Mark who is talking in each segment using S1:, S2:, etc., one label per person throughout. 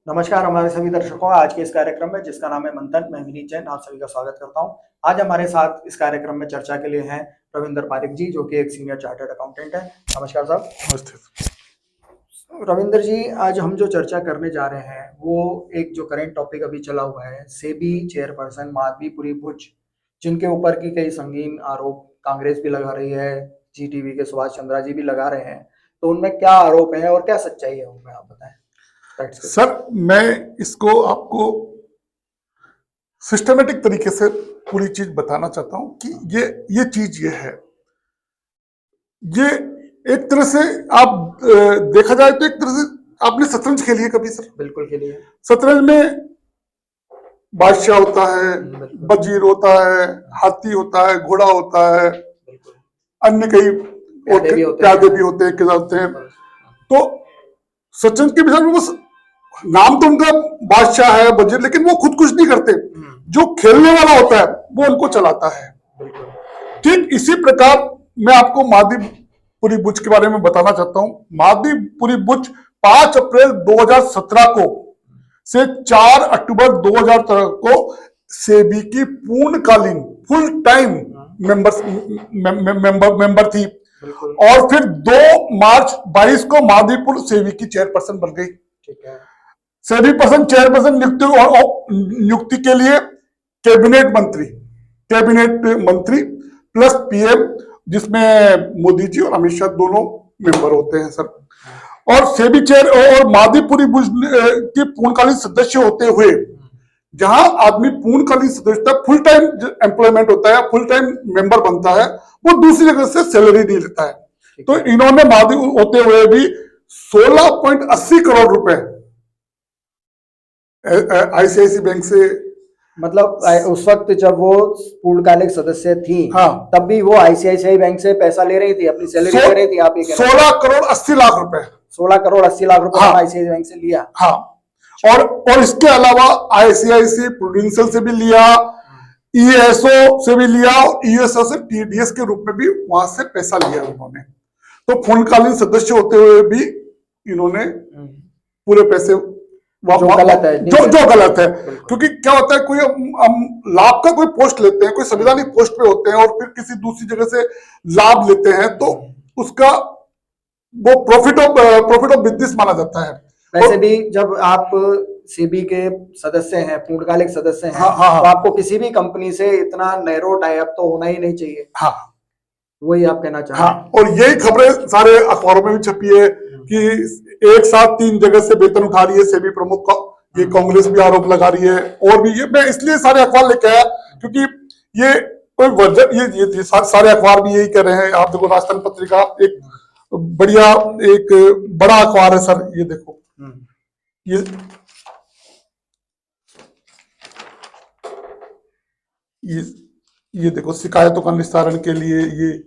S1: नमस्कार हमारे सभी दर्शकों, आज के इस कार्यक्रम में जिसका नाम है मंथन, मैं विनीत जैन आप सभी का स्वागत करता हूं। आज हमारे साथ इस कार्यक्रम में चर्चा के लिए हैं रविंद्र पारिक जी, जो कि एक सीनियर चार्टर्ड अकाउंटेंट है। नमस्कार साहब।
S2: नमस्ते।
S1: रविंद्र जी, आज हम जो चर्चा करने जा रहे हैं वो एक जो करंट टॉपिक अभी चला हुआ है, सेबी चेयरपर्सन माधवीपुरी बुच, जिनके ऊपर की कई संगीन आरोप कांग्रेस भी लगा रही है, जी टीवी के सुभाष चंद्रा जी भी लगा रहे हैं। तो उनमें क्या आरोप है और क्या सच्चाई है उनमें, आप बताएं।
S2: सर, मैं इसको आपको सिस्टमेटिक तरीके से पूरी चीज बताना चाहता हूं कि ये चीज ये है। ये एक तरह से आप देखा जाए तो एक तरह से आपने शतरंज खेली है कभी सर?
S1: बिल्कुल खेली है।
S2: शतरंज में बादशाह होता है, वजीर होता है, हाथी होता है, घोड़ा होता है, अन्य कई प्यादे भी होते हैं, किला होते हैं। तो शतरंज के विषय में बस नाम तो उनका बादशाह है, वजीर, लेकिन वो खुद कुछ नहीं करते। जो खेलने वाला होता है वो उनको चलाता है। ठीक इसी प्रकार मैं आपको माधवीपुरी बुच के बारे में बताना चाहता हूं। माधवीपुरी बुच 5 अप्रैल 2017 को से 4 अक्टूबर 2013 को सेबी की पूर्णकालीन फुल टाइम मेंबर थी और फिर 2 मार्च 22 को माधवीपुर सेबी की चेयरपर्सन बन गई।
S1: ठीक है।
S2: सेबी चेयरपर्सन नियुक्ति के लिए कैबिनेट मंत्री प्लस पीएम, जिसमें मोदी जी और अमित शाह दोनों मेंबर होते हैं सर। और सेबी चेयर और माधवीपुरी बुच के पूर्णकालीन सदस्य होते हुए, जहां आदमी पूर्णकालीन सदस्यता फुल टाइम एम्प्लॉयमेंट होता है, फुल टाइम मेंबर बनता है, वो दूसरी जगह से सैलरी नहीं लेता है। तो इन्होंने माधवी होते हुए भी 16.80 करोड़ रुपए आईसीआईसी बैंक से,
S1: मतलब उस वक्त जब वो पूर्णकालिक सदस्य थी,
S2: हाँ,
S1: तब भी वो आईसीआईसीआई बैंक से पैसा ले रही थी, अपनी सैलरी ले रही थी। आप ये
S2: 16 करोड़ 80 लाख रुपए
S1: 16 करोड़ 80 लाख रुपए
S2: हाँ,
S1: आईसीआईसीआई बैंक से लिया।
S2: हाँ, और इसके अलावा आईसीआईसी प्रूडेंशियल से भी लिया, ईएसओ से भी लिया, और ईएसओ से टीडीएस के रूप में भी वहां से पैसा लिया उन्होंने। तो पूर्णकालीन सदस्य होते हुए भी इन्होंने पूरे पैसे
S1: जो गलत है,
S2: जो गलत है। क्योंकि क्या होता है, कोई हम लाभ का कोई पोस्ट लेते हैं, कोई संवैधानिक पोस्ट पे होते हैं और फिर किसी दूसरी जगह से लाभ लेते हैं, तो उसका वो प्रॉफिट ऑफ बिजनेस माना जाता है।
S1: वैसे भी जब आप सेबी के सदस्य हैं, पूर्णकालिक सदस्य हैं,
S2: हाँ,
S1: तो आपको किसी भी कंपनी से इतना नैरो टाई अप तो होना ही नहीं चाहिए।
S2: हाँ,
S1: वही आप कहना चाहते हैं।
S2: हाँ, और यही खबरें सारे अखबारों में भी छपी है कि एक साथ 3 जगह से वेतन उठा रही है सेबी प्रमुख का। ये कांग्रेस भी आरोप लगा रही है, और भी ये मैं इसलिए सारे अखबार लेके आया क्योंकि ये कोई वर्जन ये सारे अखबार भी यही कह रहे हैं। आप देखो, राजस्थान पत्रिका एक बढ़िया एक बड़ा अखबार है सर, ये देखो, ये देखो, शिकायतों का निस्तारण के लिए ये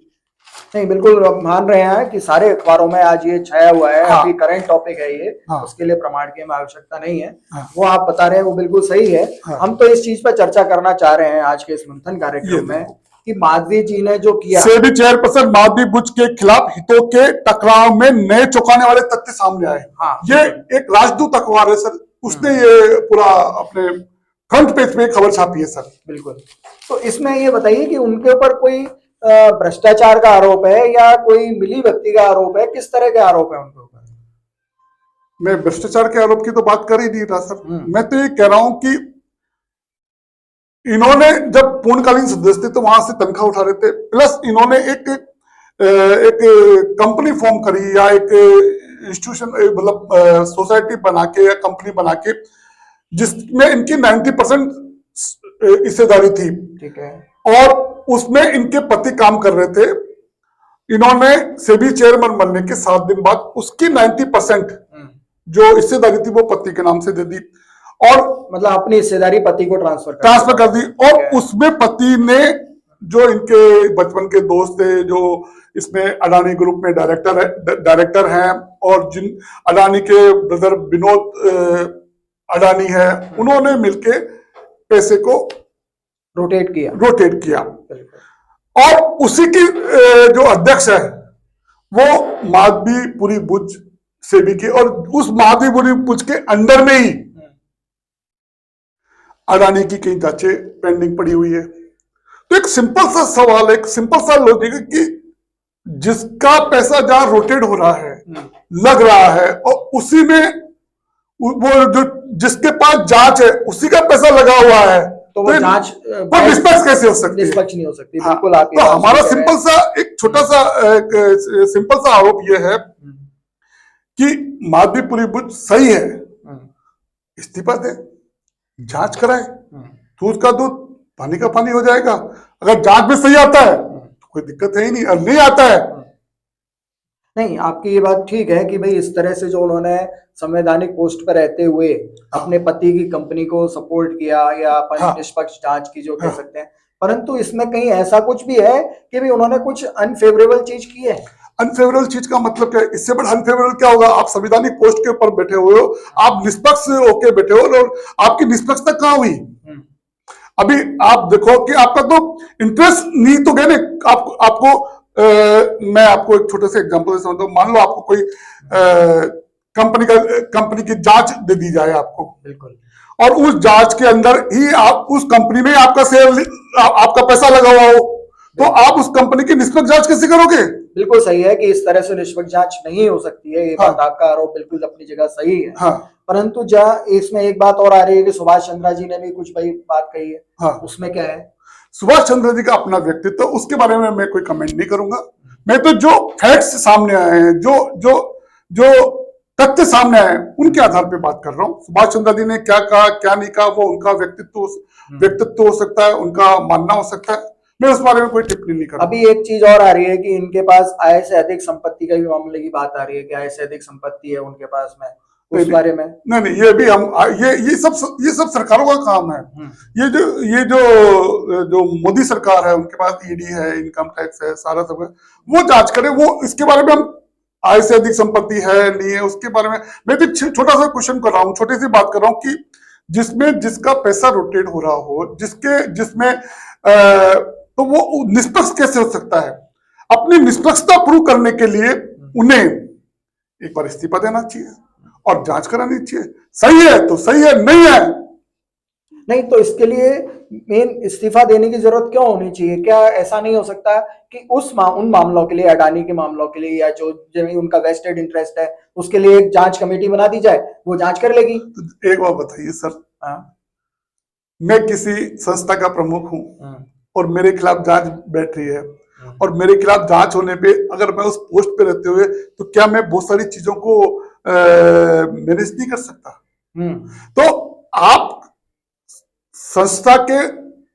S1: नहीं, बिल्कुल मान रहे हैं कि सारे अखबारों में आज ये छाया हुआ है।
S2: हाँ,
S1: अभी करंट टॉपिक है ये,
S2: हाँ,
S1: उसके लिए प्रमाण की आवश्यकता नहीं है।
S2: हाँ,
S1: वो आप बता रहे हैं वो बिल्कुल सही है।
S2: हाँ,
S1: हम तो इस चीज पर चर्चा करना चाह रहे हैं आज के इस मंथन कार्यक्रम में कि माधवी जी ने जो किया,
S2: सेबी चेयरपर्सन माधवी बुच के खिलाफ हितों के टकराव में नए चौंकाने वाले तथ्य सामने आए।
S1: हाँ,
S2: ये एक राजदूत अखबार है सर, उसने ये पूरा अपने फ्रंट पेज पे खबर छापी है सर।
S1: बिल्कुल। तो इसमें ये बताइए कि उनके ऊपर कोई भ्रष्टाचार का आरोप है या कोई मिली भगती का आरोप है, किस तरह के आरोप है उनके ऊपर?
S2: मैं भ्रष्टाचार के आरोप की तो बात कर ही नहीं रहा सर। मैं तो ये कह रहा हूं कि इन्होंने जब पूर्णकालीन सदस्य थे तो वहां से तनख्वाह उठा रहे थे, प्लस इन्होंने एक कंपनी फॉर्म करी या एक इंस्टीट्यूशन, मतलब सोसाइटी बना के या कंपनी बना के, जिसमें इनकी 90% हिस्सेदारी थी। ठीक है। और उसमें इनके पति काम कर रहे थे। इन्होंने सेबी चेयरमैन बनने के 7 दिन बाद उसकी 90% जो हिस्सेदारी थी वो पति के नाम से दे दी, और
S1: मतलब अपनी हिस्सेदारी पति को ट्रांसफर
S2: कर दी। और उसमें पति ने, जो इनके बचपन के दोस्त थे, जो इसमें अडानी ग्रुप में डायरेक्टर हैं, और जिन अडानी के ब्रदर विनोद अडानी है, उन्होंने मिलके पैसे को
S1: रोटेट
S2: किया। और उसी की जो अध्यक्ष है वो माधवीपुरी बुच सेबी की, और उस माधवीपुरी बुच के अंडर में ही अडानी की कई जांचें पेंडिंग पड़ी हुई है। तो एक सिंपल सा सवाल, एक सिंपल सा लॉजिक है कि जिसका पैसा जहां रोटेट हो रहा है, लग रहा है, और उसी में वो जो जिसके पास जांच है उसी का पैसा लगा हुआ है,
S1: तो वो जांच
S2: निष्पक्ष कैसे हो सकती है?
S1: निष्पक्ष नहीं हो सकती।
S2: हाँ,
S1: बिल्कुल आप
S2: तो हमारा सिंपल सा एक छोटा सा सिंपल सा आरोप ये है कि माधवीपुरी बुच सही है, इस्तीफा दे, जांच कराए, दूध का दूध पानी का पानी हो जाएगा। अगर जांच में सही आता है तो कोई दिक्कत है ही नहीं, और नहीं आता है
S1: नहीं। आपकी ये बात ठीक है कि भाई इस तरह से जो उन्होंने संवैधानिक पोस्ट पर रहते हुए अपने पति की कंपनी को सपोर्ट किया या निष्पक्ष जांच की जो कह सकते हैं, परंतु इसमें कहीं ऐसा कुछ भी है कि भी उन्होंने कुछ अनफेवरेबल चीज की है।
S2: अनफेवरेबल चीज का मतलब क्या है? इससे बड़ा अनफेवरेबल क्या होगा? आप संवैधानिक पोस्ट के ऊपर बैठे हुए हो, आप निष्पक्ष होके बैठे हो, और आपकी निष्पक्षता कहाँ हुई? अभी आप देखो कि आपका तो इंटरेस्ट नहीं तो गए ना। आपको मैं आपको एक छोटे से एग्जांपल से समझता हूँ। मान लो आपको कोई कंपनी की जांच दे दी जाए आपको,
S1: बिल्कुल,
S2: और उस जांच के अंदर ही आप उस कंपनी में आपका शेयर, आपका पैसा लगा हुआ हो, तो आप उस कंपनी की निष्पक्ष जांच कैसे करोगे?
S1: बिल्कुल सही है कि इस तरह से निष्पक्ष जांच नहीं हो सकती है। ये बात आपका आरोप बिल्कुल अपनी जगह सही है। परंतु जहाँ इसमें एक बात और आ रही है कि सुभाष चंद्रा जी ने भी कुछ भाई बात कही है। उसमें क्या है?
S2: सुभाष चंद्र जी का अपना व्यक्तित्व, उसके बारे में मैं कोई कमेंट नहीं करूंगा। मैं तो जो फैक्ट्स सामने आए हैं, जो तथ्य सामने आए हैं, उनके आधार पे बात कर रहा हूँ। सुभाष चंद्र जी ने क्या कहा, क्या नहीं कहा, वो उनका व्यक्तित्व हो सकता है, उनका मानना हो सकता है। मैं उस बारे में कोई टिप्पणी नहीं कर रहा।
S1: अभी एक चीज और आ रही है कि इनके पास आय से अधिक संपत्ति का भी मामले की बात आ रही है कि आय से अधिक संपत्ति है उनके पास में। उस बारे में
S2: नहीं, ये भी हम ये सब सरकारों का काम है। ये जो मोदी सरकार है, उनके पास ईडी है, इनकम टैक्स है, सारा सब है, वो जांच करे। वो इसके बारे में हम आय से अधिक संपत्ति है नहीं है उसके बारे में मैं तो छोटा सा क्वेश्चन कर रहा हूँ, छोटी सी बात कर रहा हूँ कि जिसमें जिसका पैसा रोटेट हो रहा हो, जिसमें तो वो निष्पक्ष कैसे हो सकता है? अपनी निष्पक्षता प्रूव करने के लिए उन्हें एक बार इस्तीफा देना चाहिए और जांच करानी चाहिए। सही है तो सही है, नहीं
S1: तो इसके लिए मेन इस्तीफा देने की जरूरत क्यों होनी चाहिए? क्या ऐसा नहीं हो सकता कि उन मामलों के लिए, अडानी के मामलों के लिए, या जो उनका वेस्टेड इंटरेस्ट है उसके लिए एक जांच कमेटी बना दी जाए, वो जांच कर लेगी?
S2: तो एक बात बताइए सर, मैं किसी संस्था का प्रमुख हूं और मेरे खिलाफ जांच बैठ रही है, और मेरे खिलाफ जांच होने पे अगर मैं उस पोस्ट पे रहते हुए, तो क्या मैं बहुत सारी चीजों को मैनेज नहीं कर सकता? तो आप संस्था के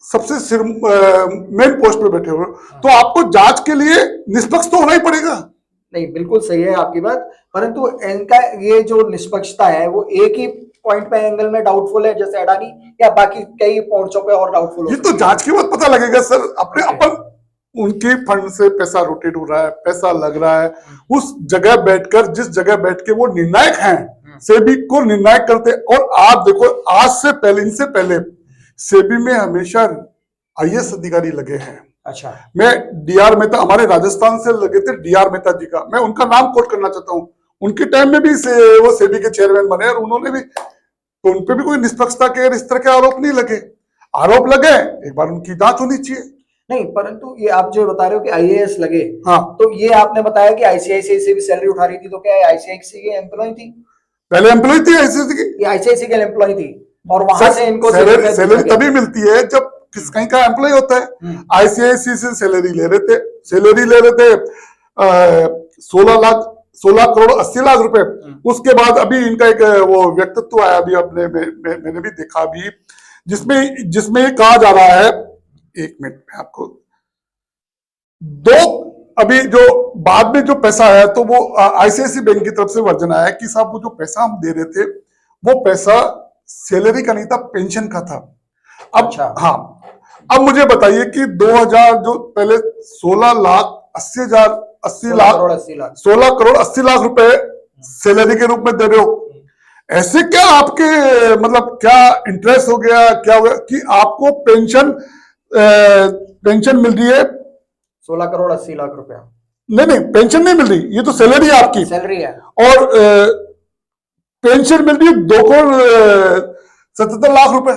S2: सबसे मेन पोस्ट पे बैठे हुए, तो आपको जांच के लिए निष्पक्ष तो होना ही पड़ेगा।
S1: नहीं, बिल्कुल सही है आपकी बात, परंतु इनका ये जो निष्पक्षता है वो एक ही पॉइंट पे एंगल में डाउटफुल है जैसे अडानी, या बाकी कई पॉइंट्सों पे और डाउटफुल हो?
S2: ये तो जांच के बाद पता लगेगा सर। अपन उनके फंड से पैसा रोटेट हो रहा है, पैसा लग रहा है, उस जगह बैठकर, जिस जगह बैठ के वो निर्णायक हैं, सेबी को निर्णायक करते। और आप देखो, आज से पहले, इनसे पहले सेबी में हमेशा आईएएस अधिकारी लगे हैं।
S1: अच्छा,
S2: मैं डीआर मेहता, हमारे राजस्थान से लगे थे डीआर मेहता जी का, मैं उनका नाम कोट करना चाहता हूँ। उनके टाइम में भी वो सेबी के चेयरमैन बने, और उन्होंने भी, तो उनपे भी कोई निष्पक्षता के इस तरह के आरोप नहीं लगे। आरोप लगे, एक बार उनकी जांच होनी चाहिए।
S1: नहीं, परंतु ये आप जो बता रहे हो कि आईएएस लगे, तो ये आपने बताया कि आईसीआईसीआई से भी सैलरी उठा रही थी, तो क्या आईसीआईसीआई की एम्प्लॉय थी?
S2: पहले एम्प्लॉय थी आईसीआईसीआई की,
S1: आईसीआईसीआई की एम्प्लॉय थी, और वहां से इनको
S2: सैलरी तभी मिलती है जब कहीं का एम्प्लॉय होता है। आईसीआईसीआई से सैलरी ले रहे थे 16 करोड़ 80 लाख रुपए। उसके बाद अभी इनका एक वो व्यक्तित्व आया, अभी अपने मैंने भी देखा अभी, जिसमें ये कहा जा रहा है, एक मिनट में आपको अभी जो बाद में जो पैसा है, तो वो आईसीआईसीआई बैंक की तरफ से वर्जन आया कि साहब वो जो पैसा हम दे रहे थे, वो पैसा सैलरी का नहीं था, पेंशन का था। अब
S1: अच्छा।
S2: हाँ, अब मुझे बताइए कि 2000 जो पहले 16 करोड़ 80 लाख रुपए सैलरी के रूप में दे रहे हो, ऐसे क्या आपके मतलब क्या इंटरेस्ट हो गया, क्या हो गया कि आपको पेंशन मिल रही है
S1: 16 करोड़ 80 लाख रुपया?
S2: नहीं, पेंशन नहीं मिल रही, ये तो सैलरी है आपकी,
S1: सैलरी है,
S2: और पेंशन मिल रही है 2 करोड़ 77 लाख रुपए।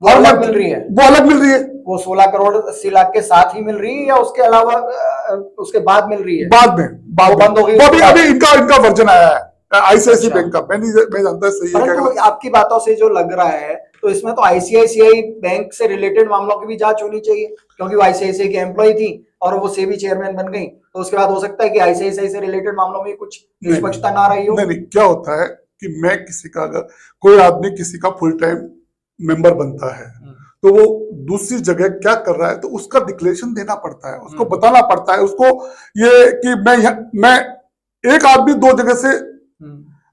S1: वो अलग मिल रही है,
S2: वो अलग मिल रही है।
S1: वो 16 करोड़ 80 लाख के साथ ही मिल रही है या उसके अलावा उसके बाद मिल रही है?
S2: बाद में
S1: बंद हो गई,
S2: अभी इनका वर्जन आया है आईसीआईसी बैंक का। मैं जानता सही है,
S1: परंतु आपकी बातों से जो लग रहा है तो इसमें तो आईसीआईसीआई बैंक से रिलेटेड मामलों की भी जांच होनी चाहिए, क्योंकि वो आईसीआईसीआई की एम्प्लॉय थी और वो सेबी चेयरमैन बन गई, तो उसके बाद हो सकता है कि आईसीआईसीआई से रिलेटेड मामलों में कुछ निष्पक्षता ना रही हो।
S2: नहीं, क्या होता है कि मैं किसी का, अगर कोई आदमी किसी का फुल टाइम मेंबर बनता है तो वो दूसरी जगह क्या कर रहा है तो उसका डिक्लेरेशन देना पड़ता है, उसको बताना पड़ता है उसको, ये कि मैं एक आदमी दो जगह से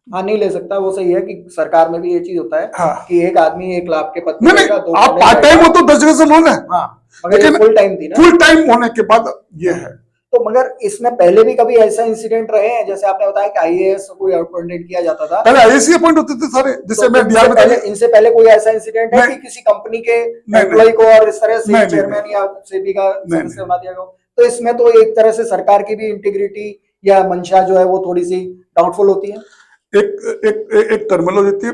S1: हाँ नहीं ले सकता। वो सही है कि सरकार में भी ये चीज होता है।
S2: हाँ।
S1: कि एक आदमी एक लाभ के पद पे
S2: नहीं, आप पार्ट टाइम हो तो 10 जगह से लो ना।
S1: हाँ, मगर ये फुल टाइम थी ना।
S2: फुल टाइम होने के बाद ये है।
S1: तो मगर इसमें पहले भी कभी ऐसा इंसिडेंट रहे हैं, जैसे आपने बताया कि आईएएस कोई अपॉइंटेड किया जाता था,
S2: पहले आईएएस अपॉइंट होते थे सारे, जिससे मैं
S1: इनसे पहले कोई ऐसा इंसिडेंट है कि किसी कंपनी के एम्प्लॉय को और इस तरह से चेयरमैन या सेबी का सदस्य बना दिया गया? तो इसमें तो एक तरह से सरकार की भी इंटीग्रिटी या मंशा जो है वो थोड़ी सी डाउटफुल होती है।
S2: एक टर्मिनोलॉजी थी,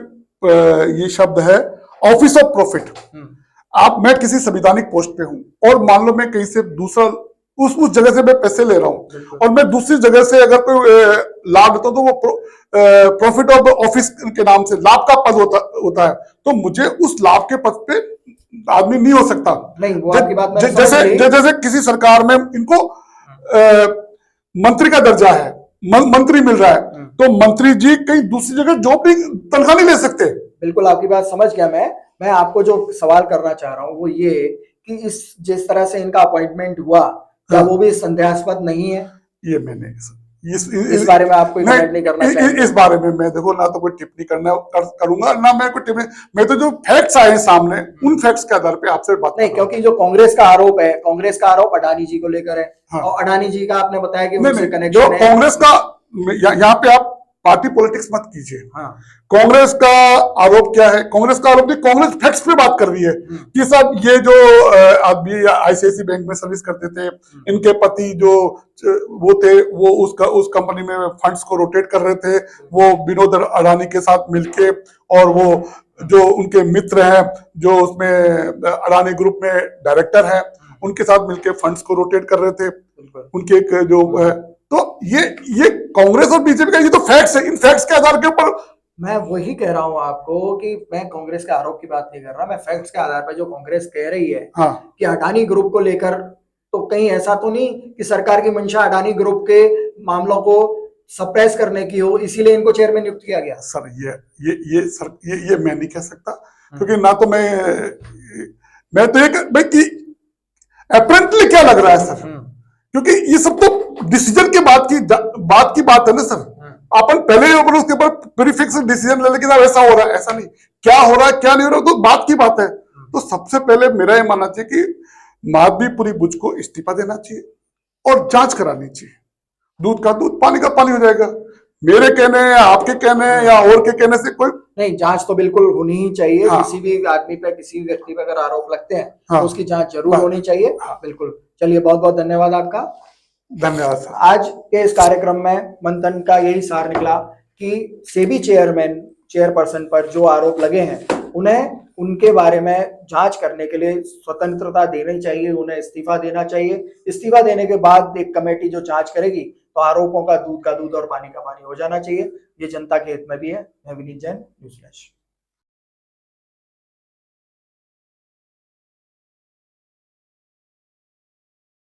S2: ये शब्द है ऑफिस ऑफ प्रॉफिट। मैं किसी संवैधानिक पोस्ट पे हूं और मान लो मैं कहीं से दूसरा उस जगह से मैं पैसे ले रहा हूं और मैं दूसरी जगह से अगर कोई लाभ लेता हूं तो वो प्रॉफिट ऑफ ऑफिस के नाम से लाभ का पद होता है, तो मुझे उस लाभ के पद पे आदमी नहीं हो सकता।
S1: नहीं, वो आपकी बात मैं
S2: जैसे किसी सरकार में इनको मंत्री का दर्जा है, मंत्री मिल रहा है, तो मंत्री जी कहीं दूसरी जगह जॉब तनख्वाह नहीं ले सकते।
S1: बिल्कुल आपकी बात समझ गया मैं आपको जो सवाल करना चाह रहा हूँ वो ये कि जिस तरह से इनका अपॉइंटमेंट हुआ, क्या वो भी संदेहास्पद नहीं है?
S2: ये मैंने
S1: इस बारे में आपको कमेंट नहीं करना चाहिए।
S2: इस बारे में मैं देखो ना तो कोई टिप्पणी करूंगा ना मैं कोई टिप्पणी, मैं तो जो फैक्ट्स आए सामने उन फैक्ट्स के आधार पे आपसे बात
S1: नहीं, क्योंकि जो कांग्रेस का आरोप है, कांग्रेस का आरोप अडानी जी को लेकर है। हाँ। और अडानी जी का आपने बताया कि उनसे कनेक्शन है।
S2: कांग्रेस का यहाँ पे आप पार्टी पॉलिटिक्स मत कीजिए।
S1: हाँ।
S2: कांग्रेस का आरोप क्या है? कांग्रेस का आरोप नहीं, कांग्रेस फैक्ट्स पे बात कर रही है कि साहब ये जो आदमी आईसीआईसी बैंक में सर्विस करते थे, इनके पति जो वो थे वो उस कंपनी में फंड्स को रोटेट कर रहे थे, वो विनोद अडानी के साथ मिलके, और वो जो उनके मित्र हैं जो उसमें अडानी ग्रुप में डायरेक्टर हैं, उनके साथ मिलके फंड्स को रोटेट कर रहे थे। उनके एक जो तो ये कांग्रेस और बीजेपी का ये तो फैक्ट्स है, इन फैक्ट्स के आधार के ऊपर
S1: मैं वही कह रहा हूं आपको कि मैं कांग्रेस के आरोप की बात नहीं कर रहा, मैं फैक्ट्स के आधार पर जो कांग्रेस कह रही है। हाँ। कि अडानी ग्रुप को लेकर तो कहीं ऐसा तो नहीं कि सरकार की मंशा अडानी ग्रुप के मामलों को सप्रेस करने की हो, इसीलिए इनको चेयरमैन नियुक्त किया गया?
S2: सर ये मैं नहीं कह सकता, क्योंकि ना तो मैं तो एक भाई अपेरेंटली क्या लग रहा है सर, क्योंकि ये सब तो डिसीजन के बाद की बात है ना सर। अपन पहले उसके ऊपर प्रीफिक्स डिसीजन ले लेकिन ऐसा हो रहा है, ऐसा नहीं, क्या हो रहा है क्या नहीं हो रहा, तो बात की बात है। तो सबसे पहले मेरा ये मानना चाहिए कि माधवीपुरी बुच को इस्तीफा देना चाहिए और जांच करानी चाहिए। दूध का दूध पानी का पानी हो जाएगा। मेरे कहने या आपके कहने या और के कहने से कोई
S1: नहीं, जांच तो बिल्कुल होनी ही चाहिए। हाँ। किसी भी आदमी पे, किसी भी व्यक्ति पे अगर आरोप लगते हैं तो उसकी जांच जरूर होनी चाहिए। बिल्कुल। चलिए, बहुत बहुत धन्यवाद आपका।
S2: धन्यवाद सर।
S1: आज के इस कार्यक्रम में मंथन का यही सार निकला कि सेबी चेयरपर्सन पर जो आरोप लगे हैं उन्हें उनके बारे में जांच करने के लिए स्वतंत्रता देनी चाहिए, उन्हें इस्तीफा देना चाहिए। इस्तीफा देने के बाद एक कमेटी जो जांच करेगी तो आरोपों का दूध और पानी का पानी हो जाना चाहिए। ये जनता के हित में भी है। मैं विनीत जैन, न्यूज़ फ्लैश।